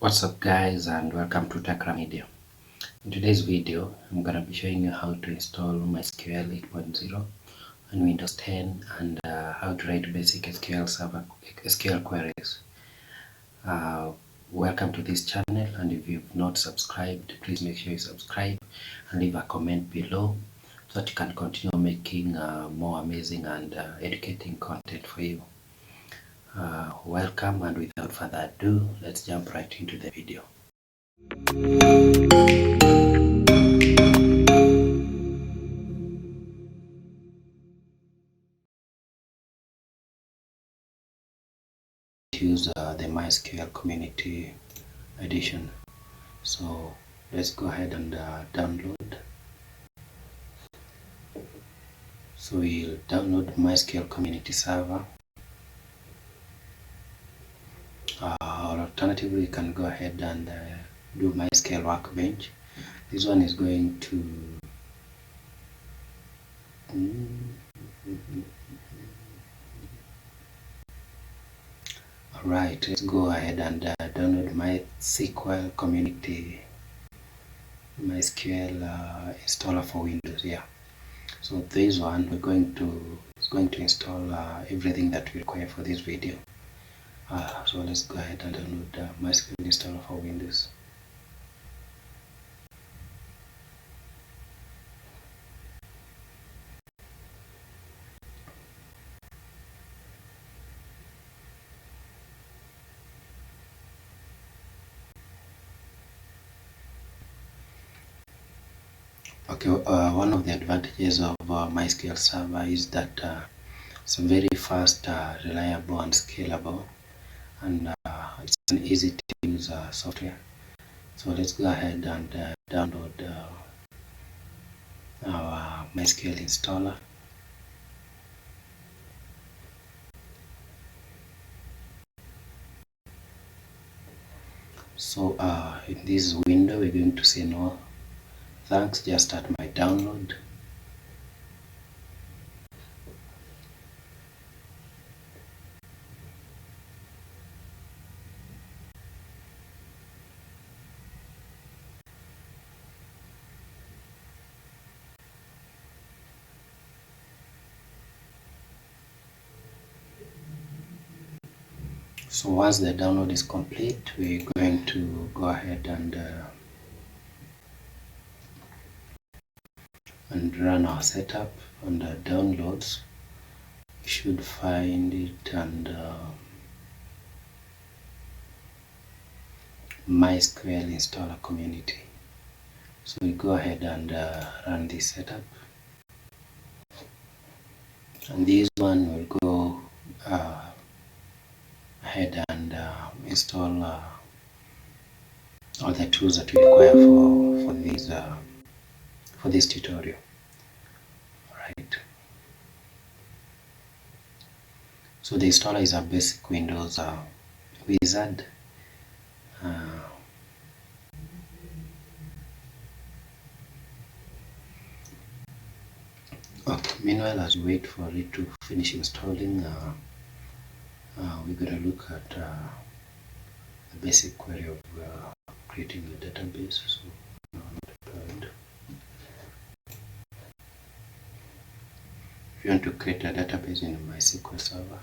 What's up guys, and welcome to Techra Media. In today's video, I'm going to be showing you how to install MySQL 8.0 on Windows 10 and how to write basic SQL queries. Welcome to this channel, and if you've not subscribed, please make sure you subscribe and leave a comment below so that you can continue making more amazing and educating content for you. Welcome, and without further ado, let's jump right into the video. Use the MySQL Community Edition. So let's go ahead and download. So we'll download MySQL Community Server. Or alternatively, you can go ahead and do MySQL Workbench. This one is going to Alright, let's go ahead and download MySQL Community MySQL installer for Windows. So this one is going to install everything that we require for this video. So let's go ahead and download MySQL installer for Windows. Okay, one of the advantages of MySQL Server is that it's very fast, reliable, and scalable, and it's an easy to use software. So let's go ahead and download our MySQL installer. So in this window, we're going to say no thanks, just start my download. So once the download is complete, we're going to go ahead and run our setup. Under downloads, you should find it under MySQL installer community. So we go ahead and run this setup, and this one will go ahead and install all the tools that we require for this tutorial. Right. So the installer is a basic Windows wizard. Meanwhile, as we wait for it to finish installing, we're going to look at the basic query of creating a database. So not deployed. If you want to create a database in a MySQL server,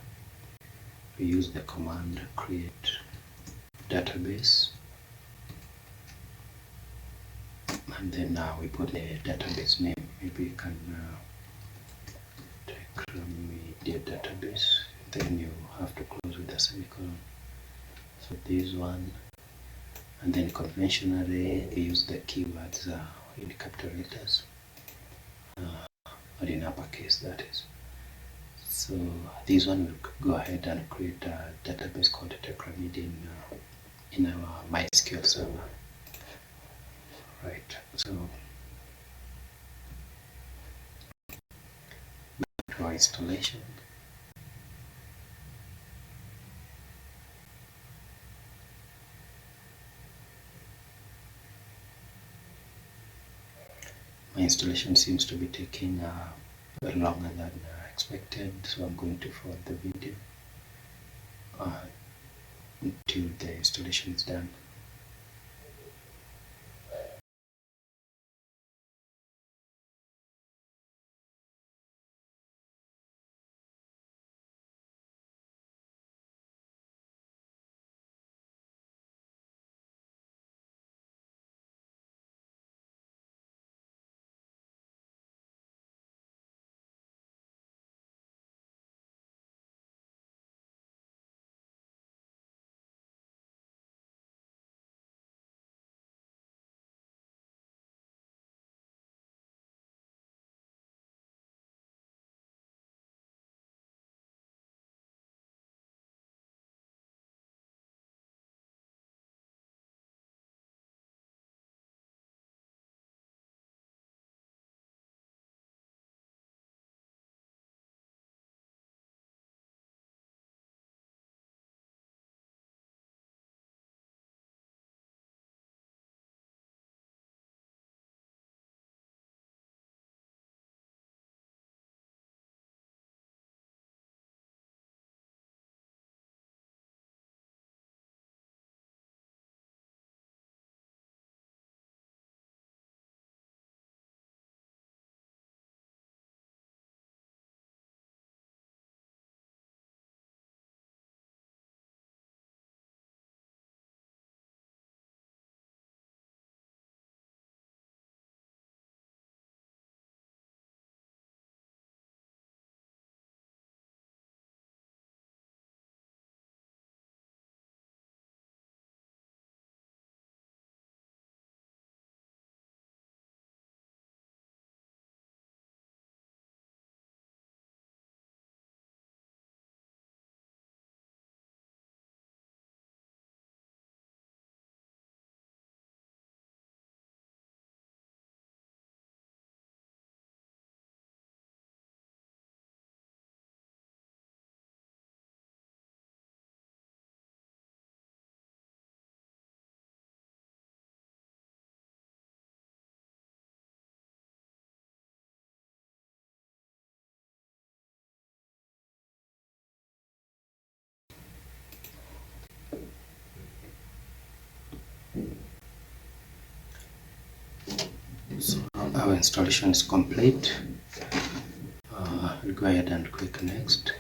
we use the command create database, and then we put the database name. Maybe you can Techra media database. Then you have to close with a semicolon. So this one, and then conventionally we use the keywords in capital letters or in uppercase, that is. So this one will go ahead and create a database called Techra media in our MySQL server. Right. So back to our installation. My installation seems to be taking longer than expected, so I'm going to forward the video until the installation is done. our installation is complete. We'll go ahead and click next.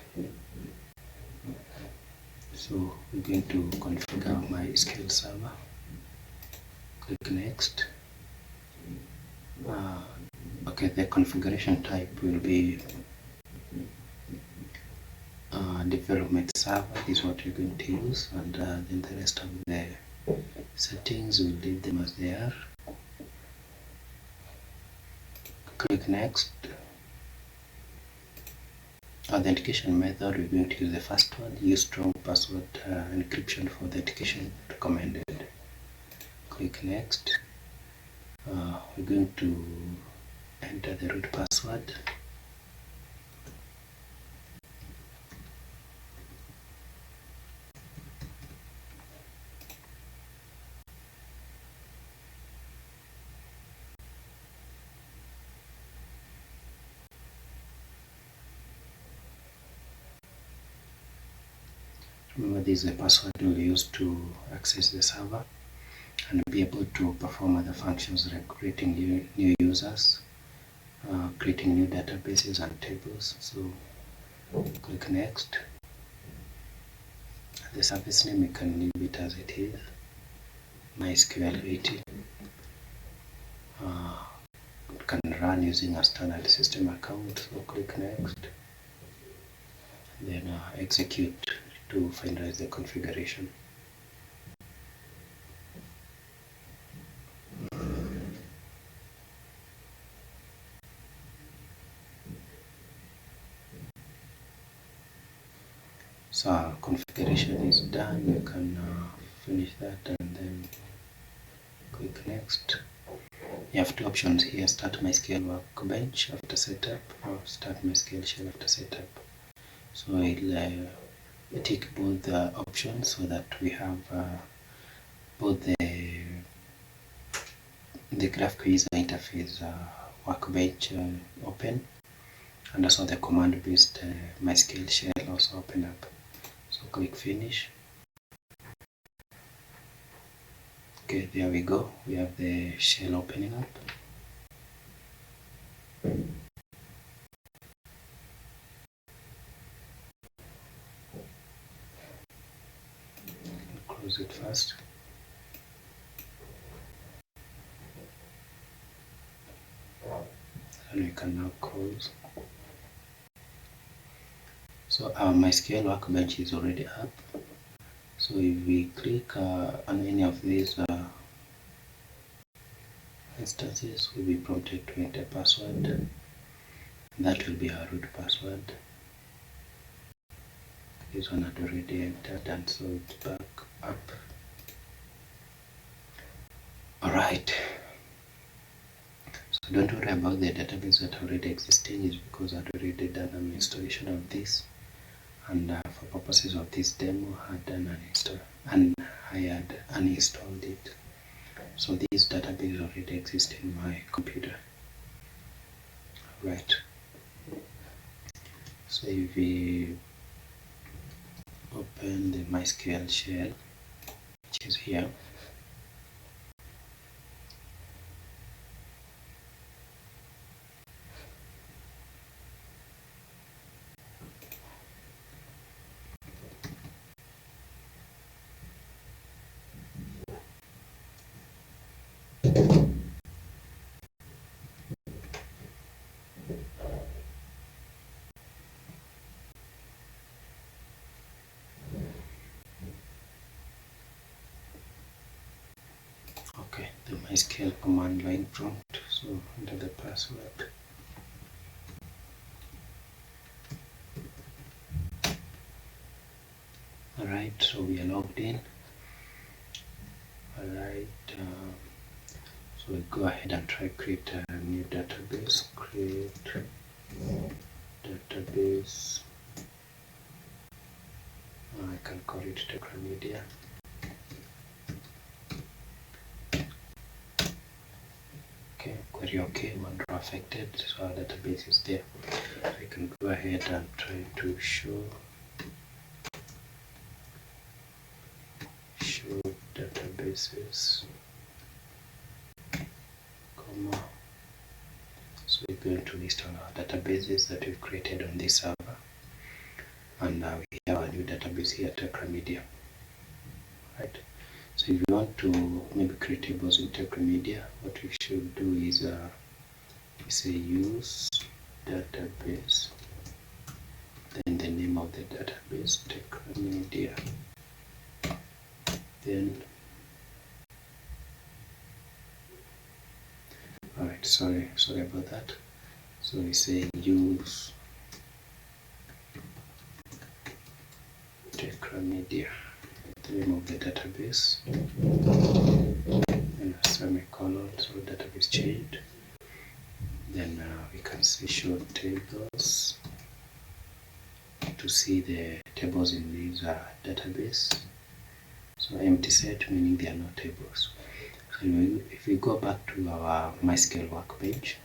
So we're going to configure MySQL server. Click next. Okay, the configuration type will be development server. This is what you're going to use, and then the rest of the settings will leave them as they are. Click next. Authentication method, we're going to use the first one. Use strong password encryption for authentication recommended. Click next. We're going to enter the root password. Remember, this is the password we'll use to access the server and be able to perform other functions like creating new users, creating new databases and tables. So click next. The service name, you can leave it as it is, MySQL 80. It can run using a standard system account. So click next, then execute to finalize the configuration. So our configuration is done. You can finish that and then click next. You have two options here: start MySQL Workbench after setup, or start MySQL Shell after setup. So I'll tick both the options so that we have both the graphical user interface workbench open, and also the command-based MySQL Shell also open up. So click finish. Okay, there we go. We have the shell opening up. Close it first. And we can now close. So our MySQL Workbench is already up. So if we click on any of these instances, we'll be prompted to enter password. That will be our root password. This one had already entered, and so it's back up. Alright. So don't worry about the database that already existing, is because I'd already done an installation of this, and for purposes of this demo I had done an install, and I had uninstalled it. So this database already exists in my computer. Right. So if we open the MySQL shell, which is here, okay, the MySQL command line prompt. So enter the password. Alright, so we are logged in. Alright, so we go ahead and try create a new database. Create database. I can call it Techra Media. Okay, query okay, one row affected, so our database is there. I can go ahead and try to show databases, comma, going to list all our databases that we've created on this server. And we have a new database here, Techra Media. Right. So if you want to maybe create tables in Techra Media, what we should do is we say use database, then the name of the database, Techra Media. Then, alright, sorry about that. So we say use Techra Media, the name of the database, and a semicolon, so database changed. Then we can say show tables to see the tables in this database. So empty set meaning there are no tables. So if we go back to our MySQL Workbench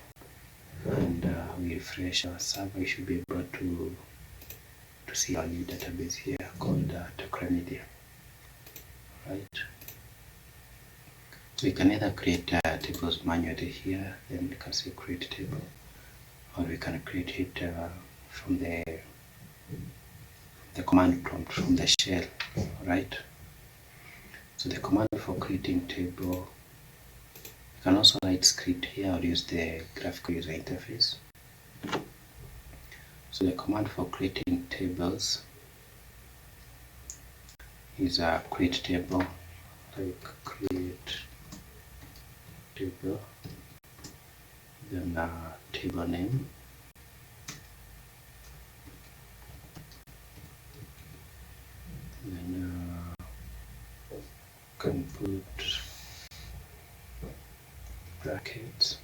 and we refresh our server, we should be able to see our new database here called Techra Media. Right. So we can either create tables manually here, then we can say create table, or we can create it from the command prompt from the shell. Right. So the command for creating table, you can also write script here or use the graphical user interface. So the command for creating tables is create table, like create table, then table name, then can put brackets,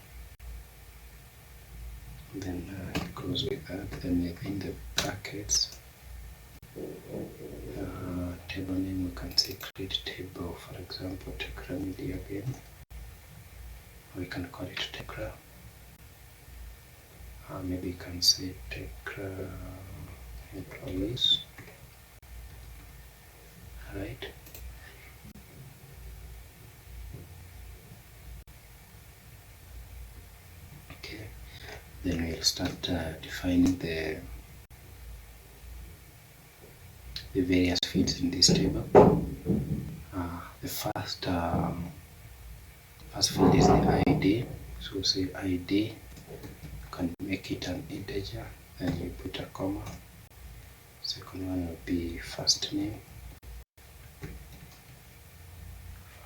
then it goes with that. Then within the brackets, table name, we can say create table, for example Techra Media again, we can call it Techra. Maybe you can say Techra employees. Right. Okay. Then we'll start defining the various fields in this table. The first field is the ID. So we'll say ID. You can make it an integer, then you put a comma. Second one will be first name.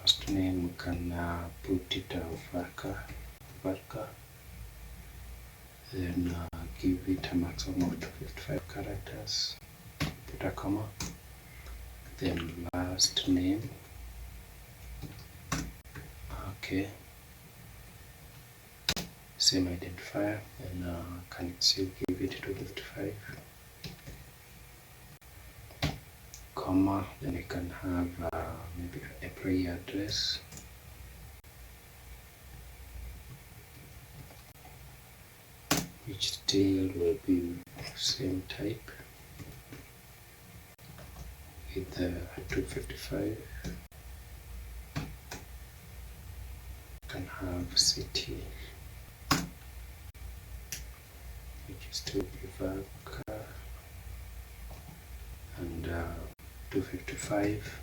First name, we can put it a varchar. Then give it a maximum of 255 characters. Put a comma. Then last name. Okay. Same identifier, and can still give it 255. Comma. Then you can have maybe employee address. Which still will be same type with 255. Can have city, which is to be varchar, and 255.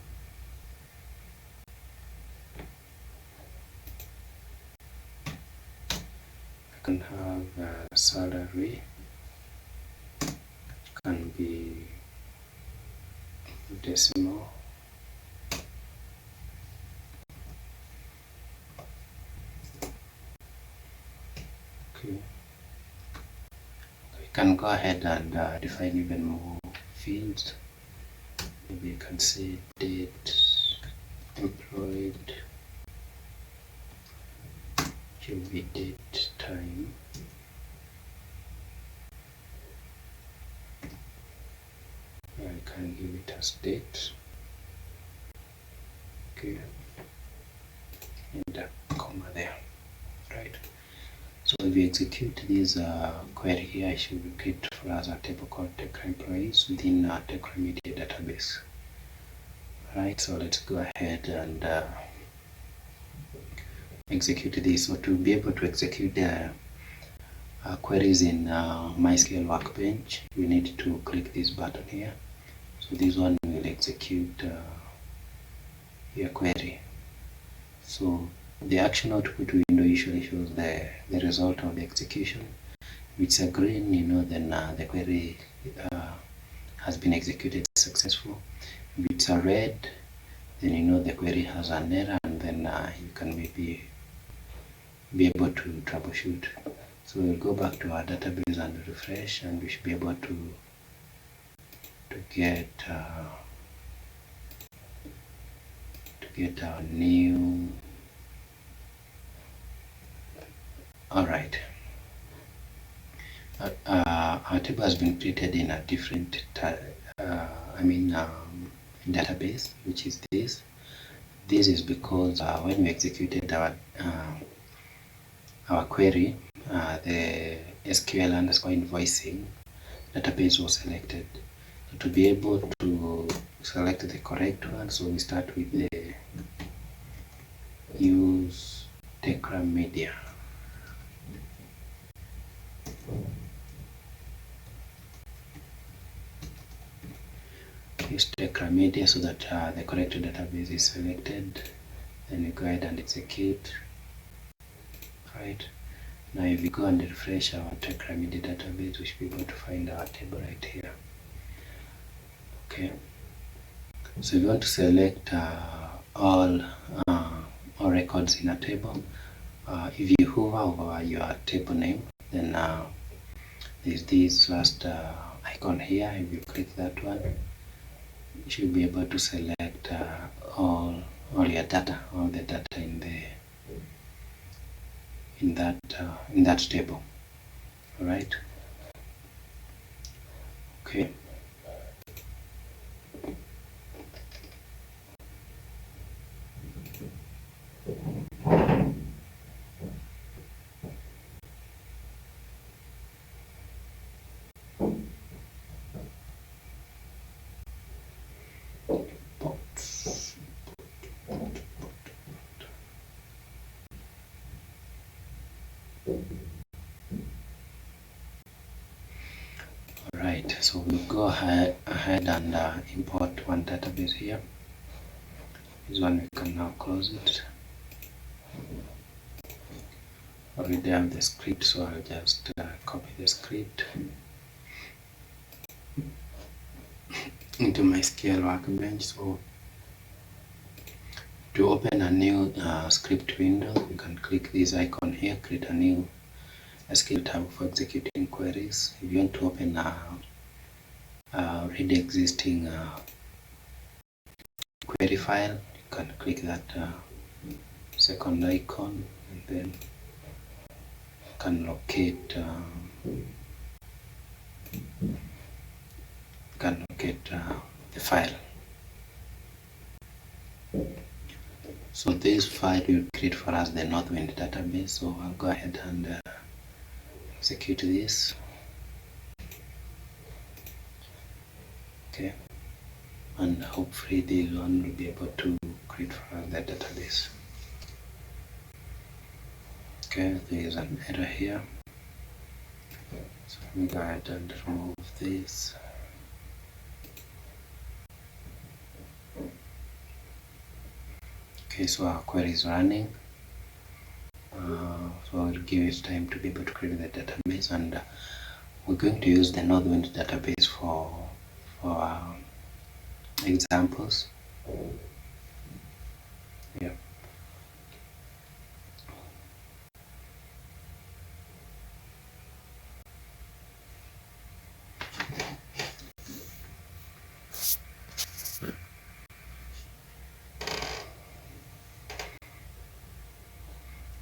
I can have salary, can be decimal. Okay. We can go ahead and define even more fields. Maybe you can say date, employed, should be date, time. I can give it as date. Okay. And a comma there. Right. So if we execute this query here, I should create for us a table called Techra employees within our Techra Media database. Right, so let's go ahead and execute this. So to be able to execute queries in MySQL Workbench, we need to click this button here. So this one will execute your query. So the action output window usually shows the result of the execution. If it's a green, you know, then the query has been executed successful. If it's a red, then you know the query has an error, and then you can maybe be able to troubleshoot. So we'll go back to our database and refresh, and we should be able to get our new. All right. Our table has been created in a different database, which is this. This is because when we executed our query, the SQL underscore invoicing database was selected. So to be able to select the correct one, so we start with the use Techra media. Use Techra media so that the correct database is selected. Then we go ahead and execute. Right. Now if we go and refresh our Techra media database, we should be able to find our table right here. Okay. So we want to select all records in a table. If you hover over your table name, then there's this last icon here. If you click that one, you should be able to select all your data, all the data in that table. All right. Okay. Alright, so we'll go ahead and import one database here. This one we can now close it. Already have the script, so I'll just copy the script into MySQL Workbench. So to open a new script window, you can click this icon here, create a new SQL tab for executing queries. If you want to open a already existing query file, you can click that second icon, and then you can locate the file. So this file will create for us the Northwind database. So I'll go ahead and execute this. Okay, and hopefully this one will be able to create for us the database. Okay, there is an error here, so let me go ahead and remove this. Okay, so our query is running. So I'll give it time to be able to create the database, and we're going to use the Northwind database for examples. Yeah.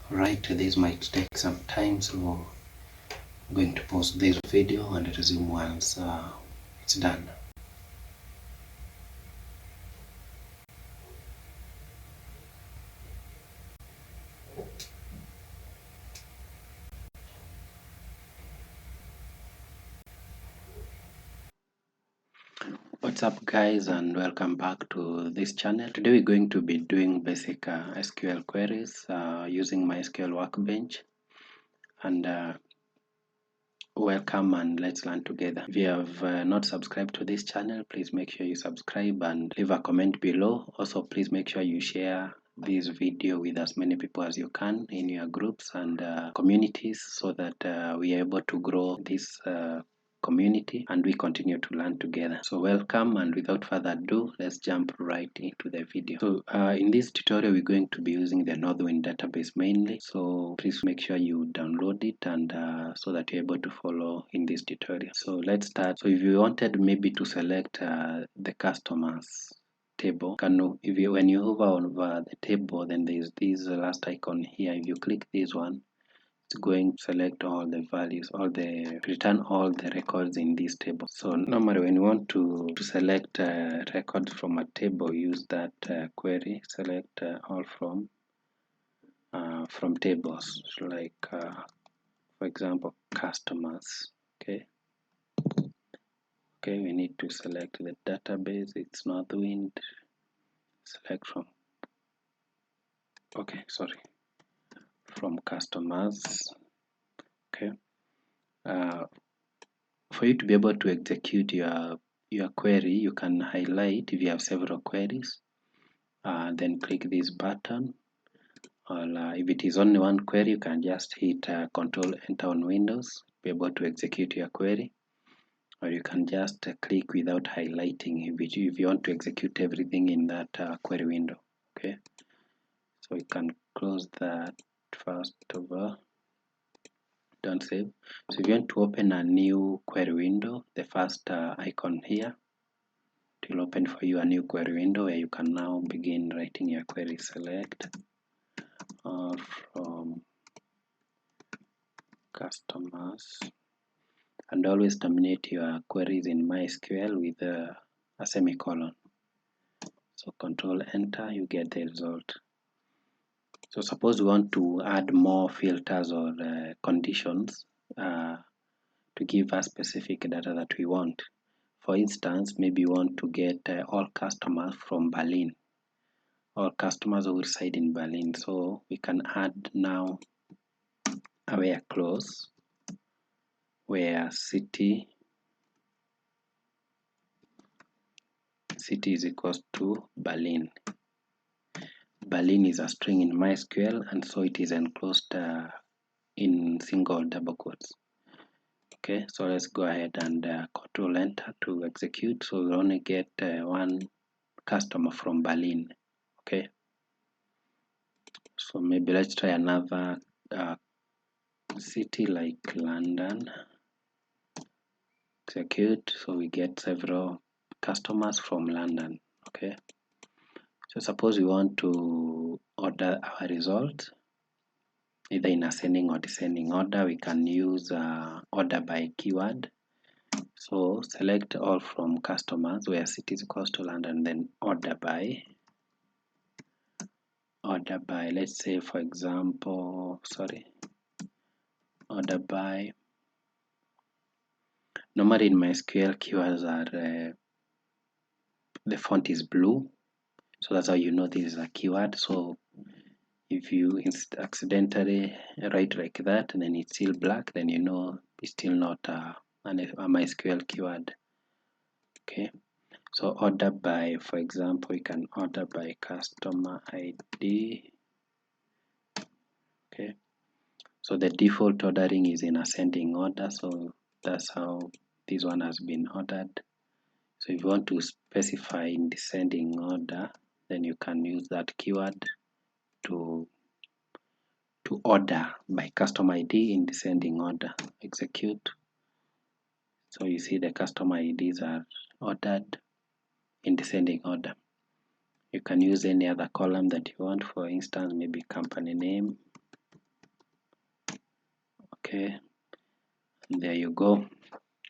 Right, this might take some time, so I'm going to pause this video and resume once it's done. What's up guys, and welcome back to this channel. Today we're going to be doing basic SQL queries using MySQL Workbench, and Welcome and let's learn together. If you have not subscribed to this channel, please make sure you subscribe and leave a comment below. Also, please make sure you share this video with as many people as you can in your groups and communities so that we are able to grow this community and we continue to learn together. So welcome, and without further ado, let's jump right into the video. So in this tutorial we're going to be using the Northwind database mainly, so please make sure you download it and so that you're able to follow in this tutorial. So let's start. So if you wanted maybe to select the customers table, when you hover over the table, then there's this last icon here. If you click this one, it's going to select all the values, return all the records in this table. So normally when you want to select records from a table, use that query, select all from tables, so like for example customers. Okay, we need to select the database, it's Northwind, select from customers. Okay, for you to be able to execute your query, you can highlight if you have several queries, then click this button, or if it is only one query, you can just hit Control Enter on Windows, be able to execute your query, or you can just click without highlighting if you want to execute everything in that query window. Okay, so we can close that first of all. Don't save. So if you want to open a new query window, the first icon here, it will open for you a new query window where you can now begin writing your query. Select all from customers, and always terminate your queries in MySQL with a semicolon. So Control Enter, you get the result. So suppose we want to add more filters or conditions to give us specific data that we want. For instance, maybe we want to get all customers from Berlin, all customers who reside in Berlin. So we can add now a where clause where city is equals to Berlin. Berlin is a string in MySQL, and so it is enclosed in single double quotes. Okay, so let's go ahead and Control Enter to execute. So we'll only get one customer from Berlin. Okay, so maybe let's try another city like London. Execute, so we get several customers from London. Okay, so suppose we want to order our result either in ascending or descending order, we can use order by keyword. So select all from customers where city is equals to London, then order by, let's say for example, order by. Normally in MySQL keywords are the font is blue, so that's how you know this is a keyword. So if you accidentally write like that and then it's still black, then you know it's still not a MySQL keyword. Okay, so order by, for example, you can order by customer ID. Okay, so the default ordering is in ascending order, so that's how this one has been ordered. So if you want to specify in descending order, then you can use that keyword to order by customer ID in descending order. Execute. So you see the customer IDs are ordered in descending order. You can use any other column that you want, for instance, maybe company name. Okay, and there you go.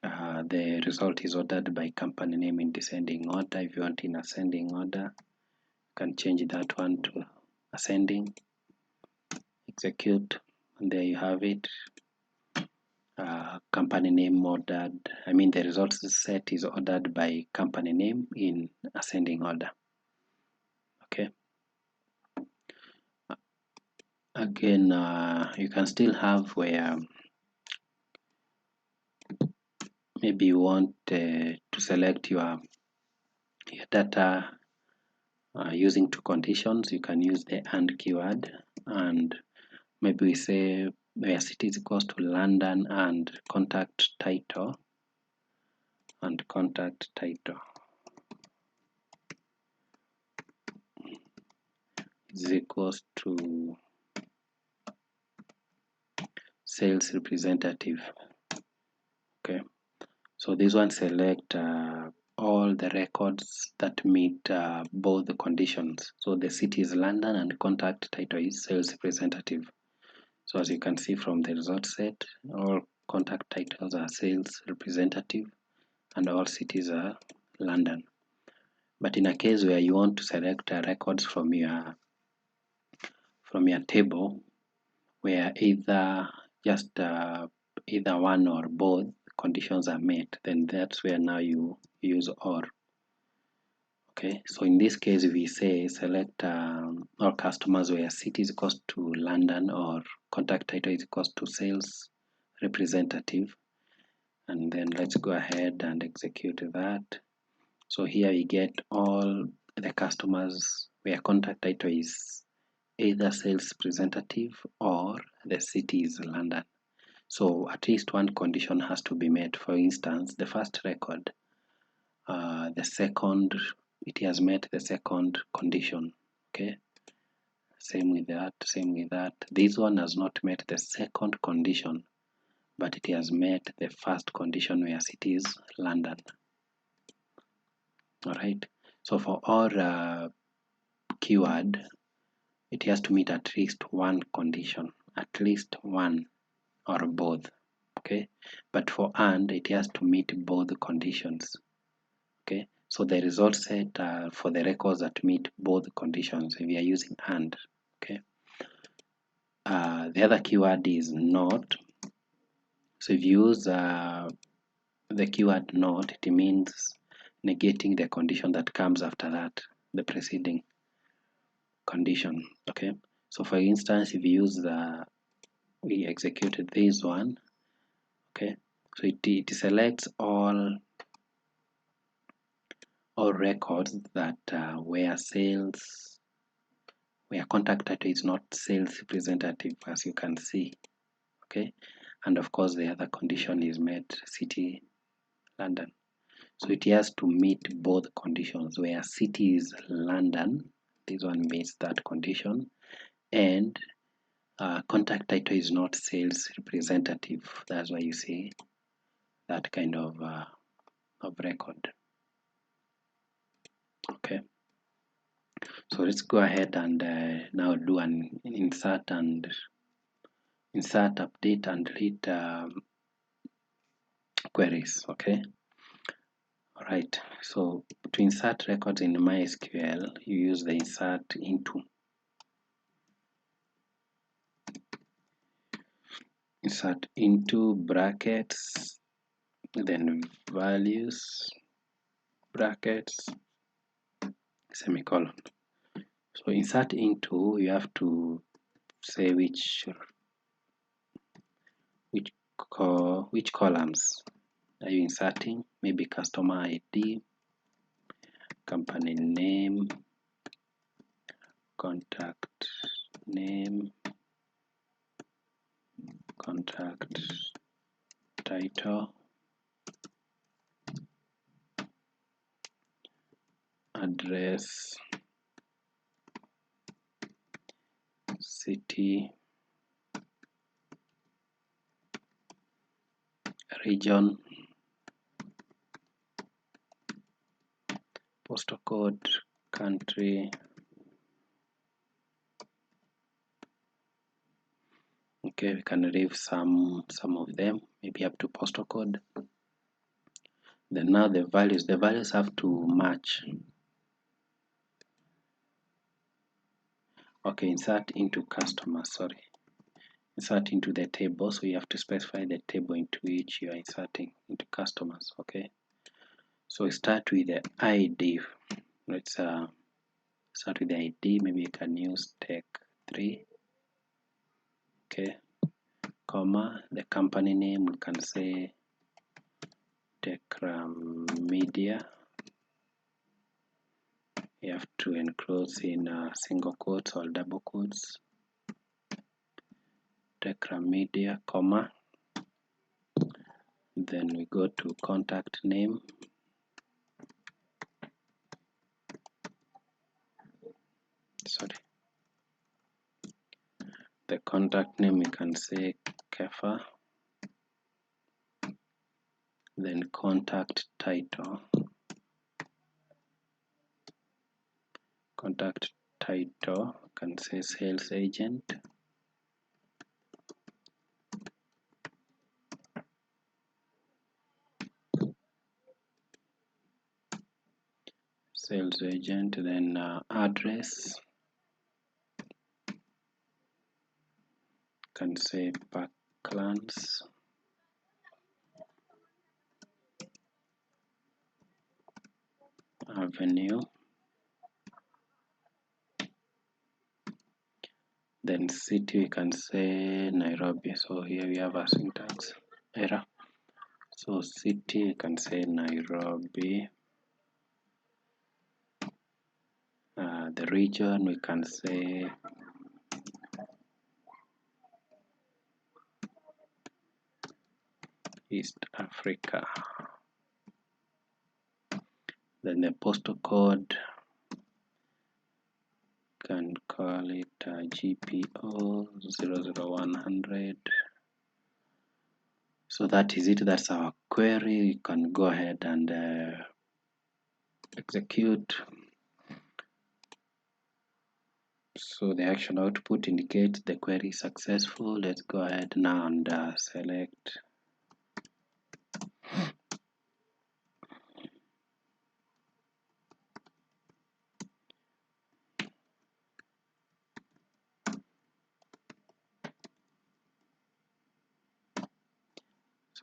The result is ordered by company name in descending order. If you want in ascending order, you can change that one to ascending. Execute, and there you have it. Company name ordered, the results set is ordered by company name in ascending order. Okay, again you can still have where maybe you want to select your data using two conditions. You can use the AND keyword, and maybe we say where city is equals to London and contact title is equals to sales representative. Okay, so this one select all the records that meet both the conditions. So the city is London and contact title is sales representative. So as you can see from the result set, all contact titles are sales representative and all cities are London. But in a case where you want to select records from your table where either one or both conditions are met, then that's where now you use OR. Okay, so in this case we say select all customers where city is equals to London or contact title is equals to sales representative, and then let's go ahead and execute that. So here we get all the customers where contact title is either sales representative or the city is London. So at least one condition has to be met. For instance, the first record, it has met the second condition. Okay, same with that. This one has not met the second condition, but it has met the first condition where city is London. All right, so for all keyword, it has to meet at least one condition, at least one or both. Okay, but for AND it has to meet both conditions. Okay, so the result set for the records that meet both conditions, we are using AND. Okay, the other keyword is not. So if you use the keyword not, it means negating the condition that comes after that, the preceding condition. Okay, so for instance, if you use we executed this one. Okay, so it selects all records that where contact title is not sales representative, as you can see. Okay, and of course the other condition is met, city London. So it has to meet both conditions where city is London, this one meets that condition, and contact title is not sales representative. That's why you see that kind of record. Okay, so let's go ahead and now do an insert, update, and delete queries. Okay, all right, so to insert records in MySQL, you use the insert into brackets, then values, brackets, semicolon. So insert into, you have to say which columns are you inserting. Maybe customer ID, company name, contact name, contact title, address, city, region, postal code, country. Okay, we can leave some of them, maybe up to postal code. Then now the values have to match. Okay, insert into customer, insert into the table, so you have to specify the table into which you are inserting into customers. Okay, so we start with the ID. Let's start with the ID. Maybe you can use Tech3. Okay, comma, the company name, we can say Techra media. You have to enclose in single quotes or double quotes. Techra media, comma. Then we go to contact name. Sorry. The contact name we can say Kefa. Then contact title. Contact title can say sales agent. Sales agent. Then address can say Parklands. Avenue. Then city we can say Nairobi. So here we have a syntax error. So city we can say Nairobi. The region we can say East Africa. Then the postal code can call it GPO 00100. So that is it. That's our query. You can go ahead and execute. So the action output indicates the query is successful. Let's go ahead now and select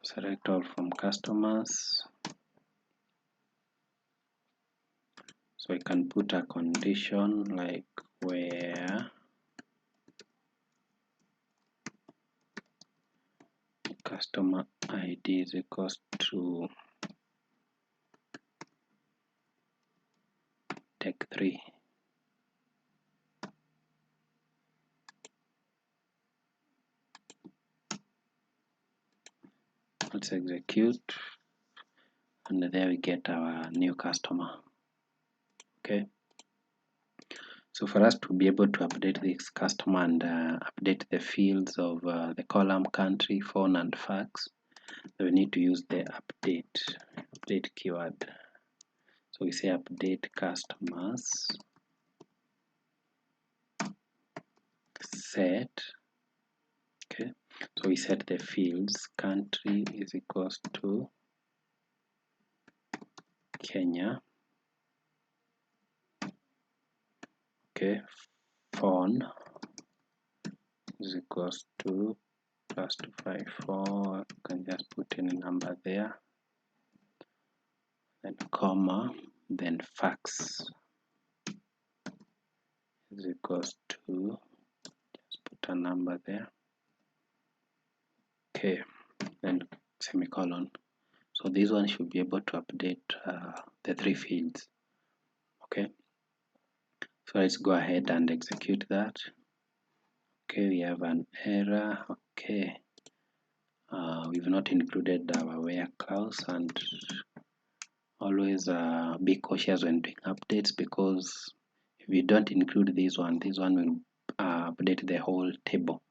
select all from customers. So I can put a condition like where customer ID is equals to Tech3. Let's execute, and there we get our new customer. Okay. So for us to be able to update this customer and update the fields of the column, country, phone, and fax, we need to use the update keyword. So we say update customers set. Okay. So we set the fields. Country is equals to Kenya. Okay. Phone is equals to +254. You can just put in a number there. Then comma. Then fax is equals to, just put a number there. Okay. Then semicolon. So this one should be able to update the three fields. Okay. So let's go ahead and execute that. Okay, we have an error. Okay. We've not included our where clause, and always be cautious when doing updates, because if you don't include this one will update the whole table,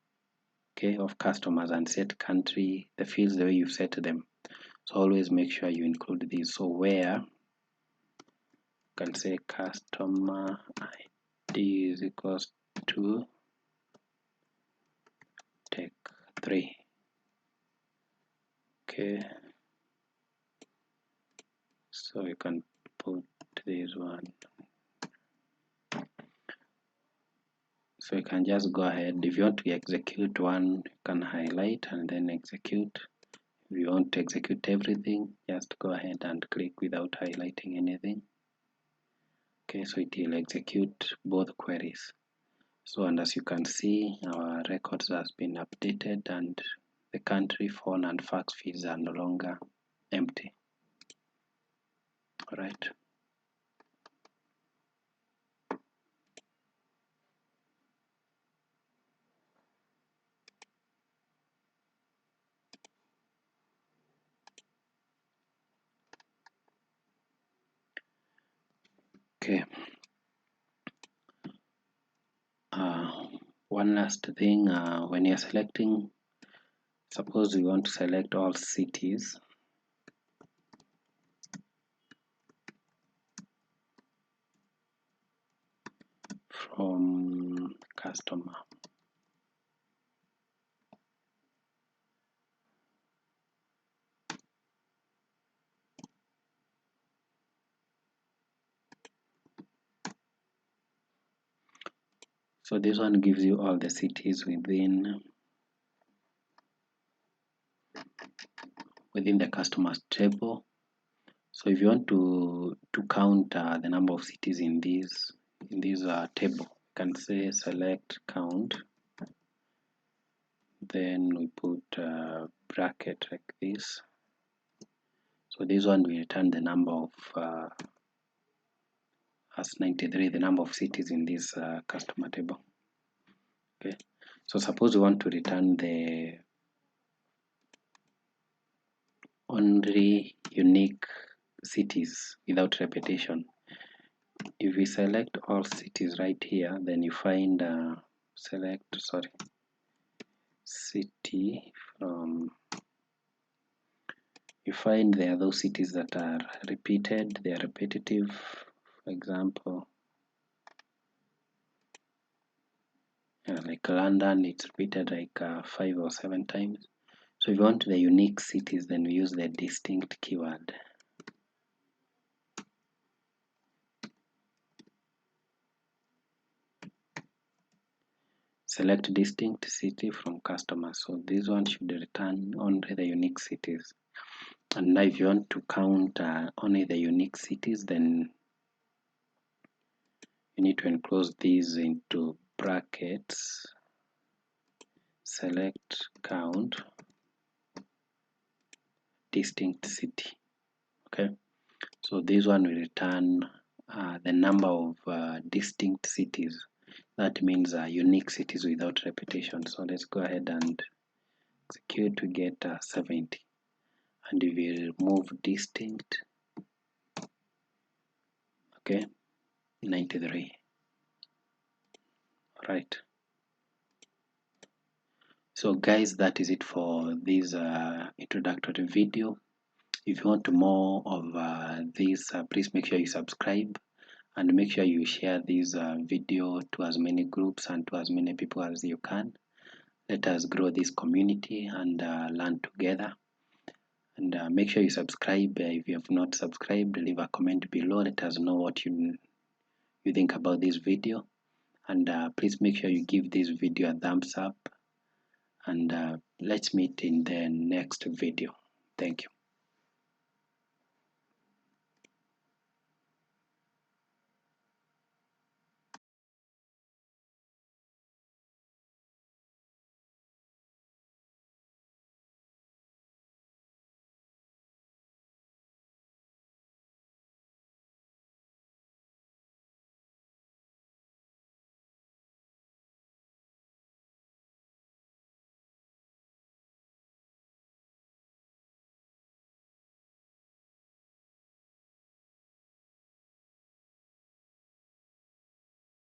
okay, of customers and set country, the fields the way you've set them. So always make sure you include these. So where you can say customer ID is equals to Tech3. Okay, so you can put this one. So you can just go ahead. If you want to execute one, you can highlight and then execute. If you want to execute everything, just go ahead and click without highlighting anything. Okay, so it will execute both queries. So, and as you can see, our records has been updated and the country, phone, and fax fields are no longer empty. All right. Okay. One last thing, when you're selecting, suppose you want to select all cities from customer. So this one gives you all the cities within the customers table. So if you want to count the number of cities in this table, you can say select count, then we put a bracket like this. So this one will return the number of as 93, the number of cities in this customer table. Okay, so suppose we want to return the only unique cities without repetition. If we select all cities right here, then you find city from, you find there are those cities that are repeated, they are repetitive. For example, like London, it's repeated like 5 or 7 times. So if you want the unique cities, then we use the distinct keyword. Select distinct city from customer. So this one should return only the unique cities. And now if you want to count only the unique cities, then you need to enclose these into brackets. Select count distinct city. Okay, so this one will return the number of distinct cities. That means unique cities without repetition. So let's go ahead and execute to get 70. And we will remove distinct. Okay, 93. Right. So guys, that is it for this introductory video. If you want more of this, please make sure you subscribe and make sure you share this video to as many groups and to as many people as you can. Let us grow this community and learn together. And make sure you subscribe. If you have not subscribed, leave a comment below. Let us know what you think about this video. And please make sure you give this video a thumbs up. And let's meet in the next video. Thank you.